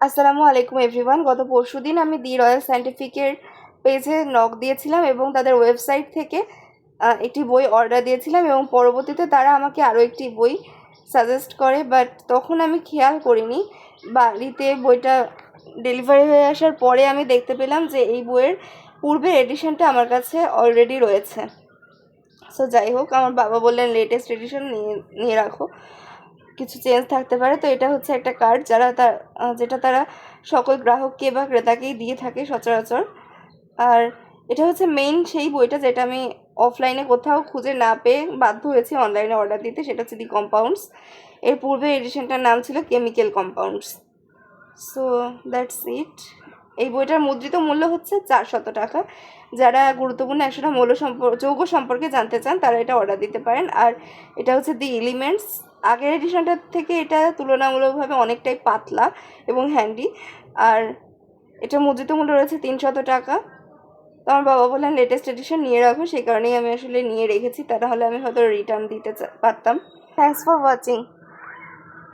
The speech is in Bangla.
আসসালামু আলাইকুম এভরিওয়ান। গত পরশুদিন আমি দি রয়্যাল সায়েন্টিফিকের পেজে নক দিয়েছিলাম এবং তাদের ওয়েবসাইট থেকে একটি বই অর্ডার দিয়েছিলাম এবং পরবর্তীতে তারা আমাকে আরও একটি বই সাজেস্ট করে, বাট তখন আমি খেয়াল করিনি। বাড়িতে বইটা ডেলিভারি হয়ে আসার পরে আমি দেখতে পেলাম যে এই বইয়ের পূর্বের এডিশনটা আমার কাছে অলরেডি রয়েছে। সো যাই হোক, আমার বাবা বললেন লেটেস্ট এডিশন নিয়ে রাখো, কিছু চেঞ্জ থাকতে পারে। তো এটা হচ্ছে একটা কার্ড যেটা তারা সকল গ্রাহককে বা ক্রেতাকেই দিয়ে থাকে সচরাচর। আর এটা হচ্ছে মেইন সেই বইটা যেটা আমি অফলাইনে কোথাও খুঁজে না পেয়ে বাধ্য হয়েছি অনলাইনে অর্ডার দিতে, সেটা হচ্ছে দি কম্পাউন্ডস। এর পূর্বে এডিশনটার নাম ছিল chemical compounds. So that's it. এই বইটার মুদ্রিত মূল্য হচ্ছে 400 টাকা। যারা গুরুত্বপূর্ণ 100টা যৌগ সম্পর্কে জানতে চান তারা এটা অর্ডার দিতে পারেন। আর এটা হচ্ছে দি এলিমেন্টস। আগের এডিশনটার থেকে এটা তুলনামূলকভাবে অনেকটাই পাতলা এবং হ্যান্ডি। আর এটা মুদ্রিত মূল্য রয়েছে 300 টাকা। তো আমার বাবা বললেন লেটেস্ট এডিশন নিয়ে রাখো, সেই কারণেই আমি আসলে নিয়ে রেখেছি, তা নাহলে আমি হয়তো রিটার্ন দিতে পারতাম। Thanks for watching.